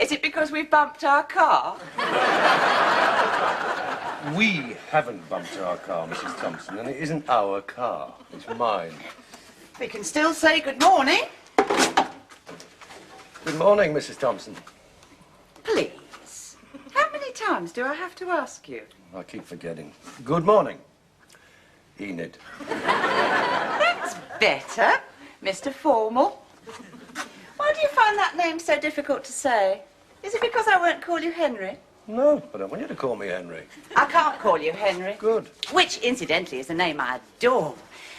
Is it because we've bumped our car? We haven't bumped our car, Mrs. Thompson, and it isn't our car. It's mine. We can still say good morning. Good morning, Mrs. Thompson. Please. How many times do I have to ask you? I keep forgetting. Good morning, Enid. That's better, Mr. Formal. Why do you find that name so difficult to say? Is it because I won't call you Henry? No, I don't want you to call me Henry. I can't call you Henry. Good. Which, incidentally, is a name I adore.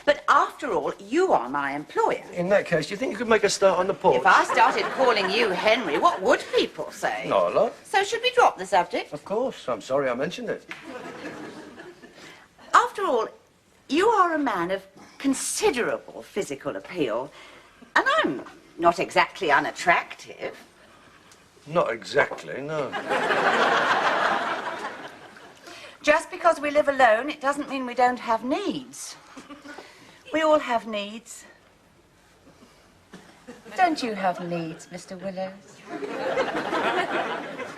But after all, you are my employer. In that case, do you think you could make a start on the porch? If I started calling you Henry, what would people say? Not a lot. So should we drop the subject? Of course. I'm sorry I mentioned it. After all, you are a man of considerable physical appeal, and I'm not exactly unattractive. Not exactly, no. Just because we live alone, it doesn't mean we don't have needs. We all have needs. Don't you have needs, Mr. Willows?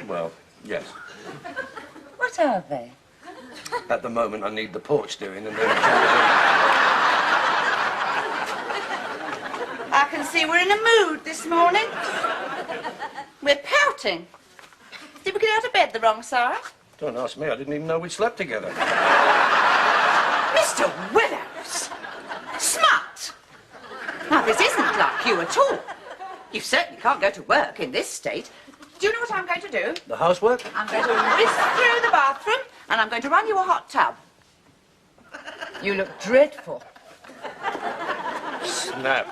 Well, yes. What are they? At the moment, I need the porch doing, and then... I can see we're in a mood this morning. We're pouting. Did we get out of bed the wrong side? Don't ask me. I didn't even know we'd slept together. Mr. Willows! Smut! Now, this isn't like you at all. You certainly can't go to work in this state. Do you know what I'm going to do? The housework? I'm going to whisk through the bathroom and I'm going to run you a hot tub. You look dreadful. Snap.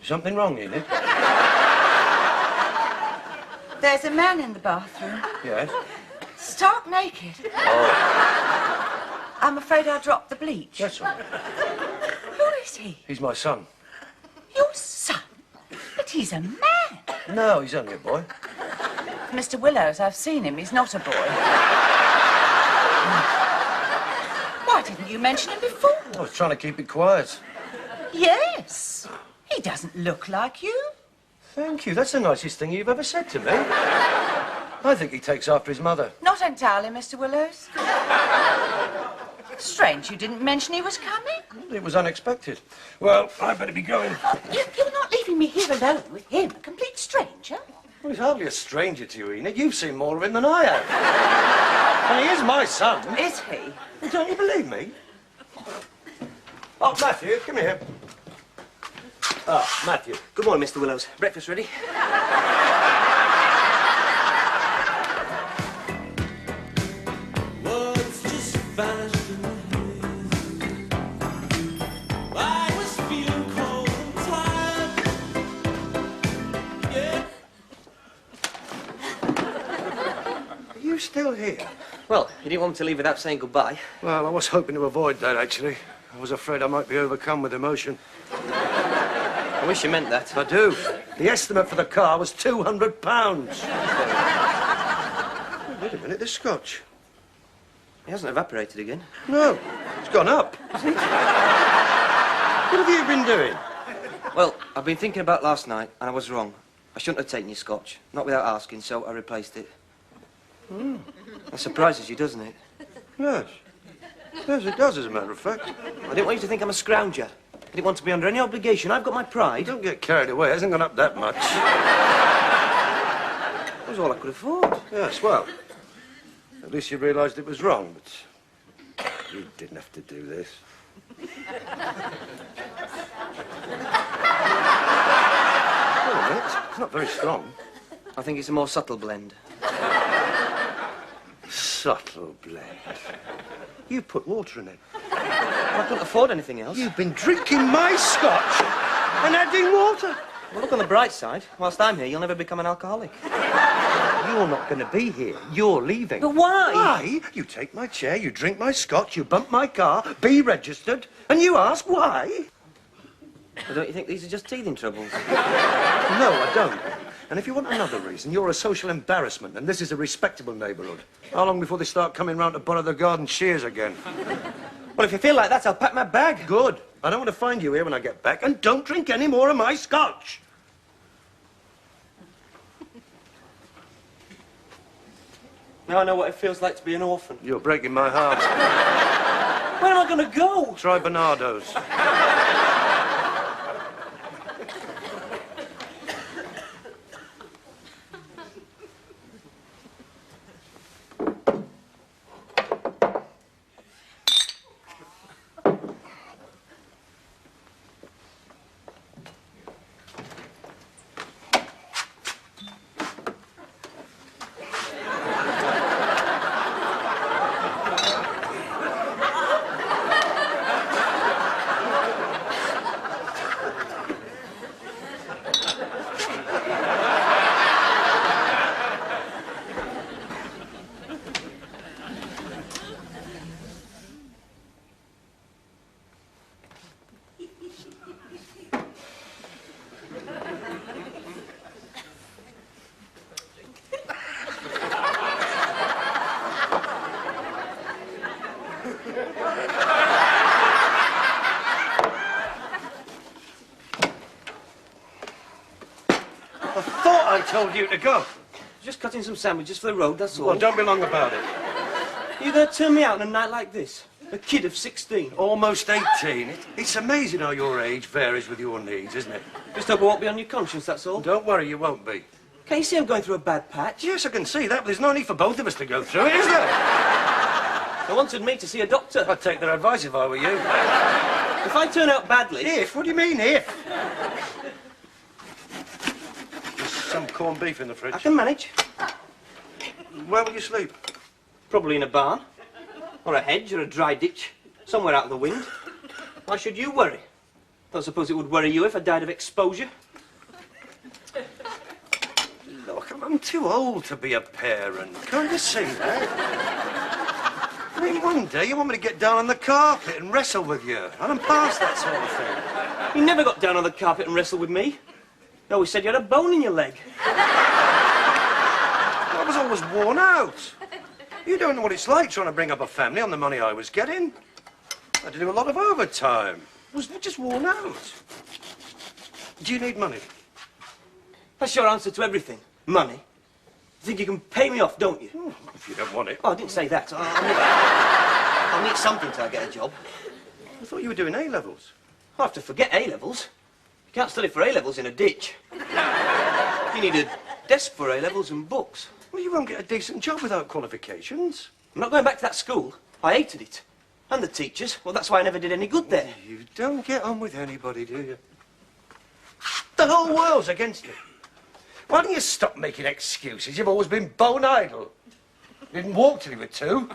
Something wrong, Enid? There's a man in the bathroom. Yes? Stark naked. Oh. I'm afraid I dropped the bleach. That's all right. Who is he? He's my son. Your son? But he's a man. No, he's only a boy. Mr. Willows, I've seen him. He's not a boy. Why didn't you mention him before? I was trying to keep it quiet. Yes. He doesn't look like you. Thank you. That's the nicest thing you've ever said to me. I think he takes after his mother. Not entirely, Mr. Willows. Strange you didn't mention he was coming. It was unexpected. Well, I better be going. You're not leaving me here alone with him, a complete stranger. Well, he's hardly a stranger to you, Enid. You've seen more of him than I have. And he is my son. Is he? Well, don't you believe me? Oh, Matthew, come here. Ah, Matthew. Good morning, Mr. Willows. Breakfast ready? Words just vanished in the haze. I was feeling cold and tired. Yeah. Are you still here? Well, you didn't want me to leave without saying goodbye. Well, I was hoping to avoid that, actually. I was afraid I might be overcome with emotion. I wish you meant that. I do. The estimate for the car was £200. Wait a minute, there's scotch. He hasn't evaporated again. No, it's gone up. What have you been doing? Well, I've been thinking about last night, and I was wrong. I shouldn't have taken your scotch. Not without asking, so I replaced it. That surprises you, doesn't it? Yes. Yes, it does, as a matter of fact. I didn't want you to think I'm a scrounger. I didn't want to be under any obligation. I've got my pride. Don't get carried away. It hasn't gone up that much. That was all I could afford. Yes, well, at least you realised it was wrong, but you didn't have to do this. Wait a minute. It's not very strong. I think it's a more subtle blend. Subtle blend. You put water in it. I couldn't afford anything else. You've been drinking my scotch and adding water. Well, look on the bright side. Whilst I'm here, you'll never become an alcoholic. You're not going to be here. You're leaving. But why? Why? You take my chair, you drink my scotch, you bump my car, be registered, and you ask why? Well, don't you think these are just teething troubles? No, I don't. And if you want another reason, you're a social embarrassment, and this is a respectable neighbourhood. How long before they start coming round to borrow the garden shears again? Well, if you feel like that, I'll pack my bag. Good. I don't want to find you here when I get back, and don't drink any more of my scotch. Now I know what it feels like to be an orphan. You're breaking my heart. Where am I going to go? Try Bernardo's. I told you to go. Just cutting some sandwiches for the road, that's all. Well, don't be long about it. Are you going to turn me out on a night like this? A kid of 16? Almost 18. It's amazing how your age varies with your needs, isn't it? Just hope I won't be on your conscience, that's all. Don't worry, you won't be. Can't you see I'm going through a bad patch? Yes, I can see that, but there's no need for both of us to go through it, is there? They wanted me to see a doctor. I'd take their advice if I were you. If I turn out badly... If? What do you mean, if? There's some corned beef in the fridge. I can manage. Where will you sleep? Probably in a barn. Or a hedge, or a dry ditch. Somewhere out of the wind. Why should you worry? Don't suppose it would worry you if I died of exposure? Look, I'm too old to be a parent. Can't you see that? I mean, one day you want me to get down on the carpet and wrestle with you. And I'm past that sort of thing. You never got down on the carpet and wrestled with me. You always said you had a bone in your leg. I was always worn out. You don't know what it's like trying to bring up a family on the money I was getting. I had to do a lot of overtime. I was just worn out. Do you need money? That's your answer to everything. Money. You think you can pay me off, don't you? Oh, if you don't want it. Oh, I didn't say that. I'll need something till I get a job. I thought you were doing A-levels. I'll have to forget A-levels. You can't study for A-levels in a ditch. You need a desk for A-levels and books. Well, you won't get a decent job without qualifications. I'm not going back to that school. I hated it. And the teachers. Well, that's why I never did any good there. You don't get on with anybody, do you? The whole world's against you. Why don't you stop making excuses? You've always been bone idle. You didn't walk till you were 2. We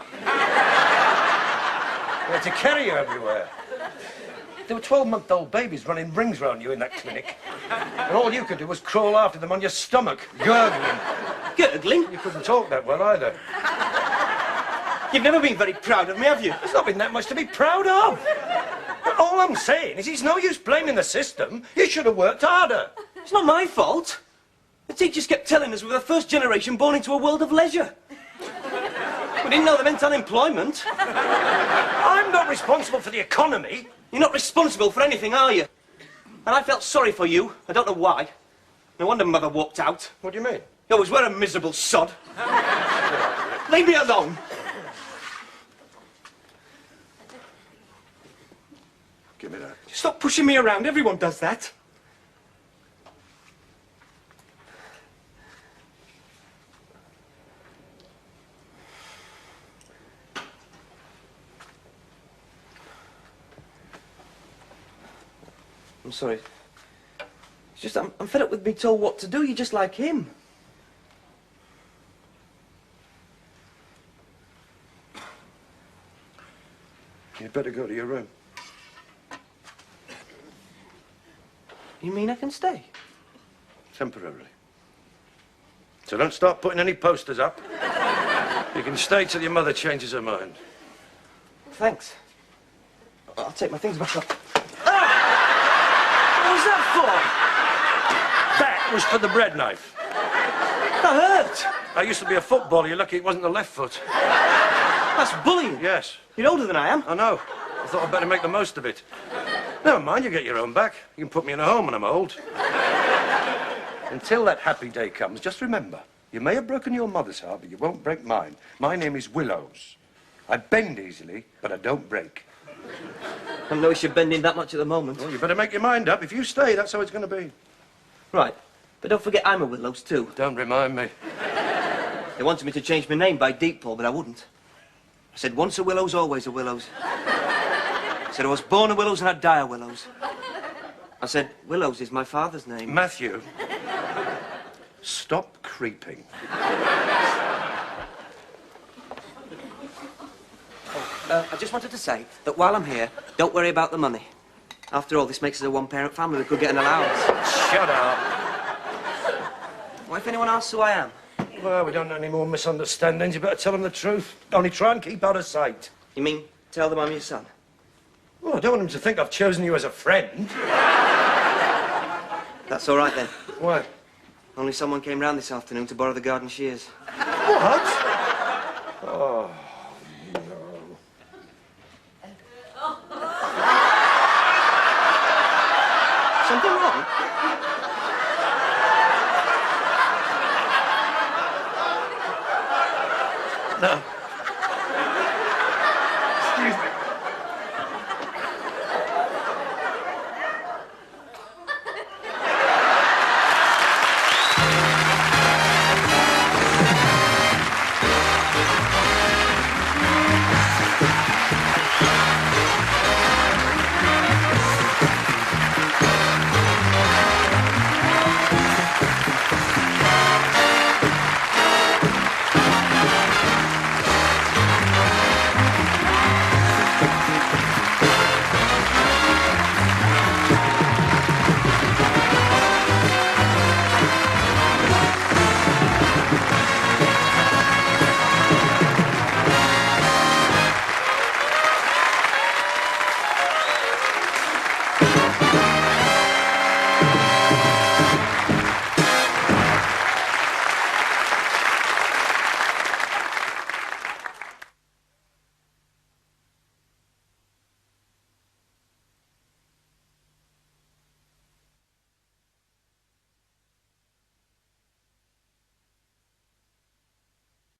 had to carry you everywhere. There were 12-month-old babies running rings round you in that clinic. And all you could do was crawl after them on your stomach, gurgling. Gurgling? You couldn't talk that well either. You've never been very proud of me, have you? There's not been that much to be proud of. All I'm saying is it's no use blaming the system. You should have worked harder. It's not my fault. The teachers kept telling us we were the first generation born into a world of leisure. We didn't know they meant unemployment. I'm not responsible for the economy. You're not responsible for anything, are you? And I felt sorry for you. I don't know why. No wonder Mother walked out. What do you mean? You always were a miserable sod. Leave me alone. Give me that. Stop pushing me around. Everyone does that. I'm sorry. It's just I'm fed up with being told what to do. You're just like him. You'd better go to your room. You mean I can stay? Temporarily. So don't start putting any posters up. You can stay till your mother changes her mind. Thanks. I'll take my things back up. Ah! What was that That was for the bread knife. for? That hurt. I used to be a footballer. You're lucky it wasn't the left foot. That's bullying. Yes. You're older than I am. I know. I thought I'd better make the most of it. Never mind, you get your own back. You can put me in a home when I'm old. Until that happy day comes, just remember, you may have broken your mother's heart, but you won't break mine. My name is Willows. I bend easily, but I don't break. I notice you're bending that much at the moment. Well, you better make your mind up. If you stay, that's how it's going to be. Right. But don't forget I'm a Willows, too. Don't remind me. They wanted me to change my name by Deepfall, but I wouldn't. I said, once a Willows, always a Willows. I said, I was born a Willows and I'd die a Willows. I said, Willows is my father's name. Matthew, stop creeping. I just wanted to say that while I'm here, don't worry about the money. After all, this makes us a one-parent family. We could get an allowance. Shut up. What if anyone asks who I am? Well, we don't want any more misunderstandings. You better tell them the truth. Only try and keep out of sight. You mean tell them I'm your son? Well, I don't want them to think I've chosen you as a friend. That's all right, then. What? Only someone came round this afternoon to borrow the garden shears. What? Oh.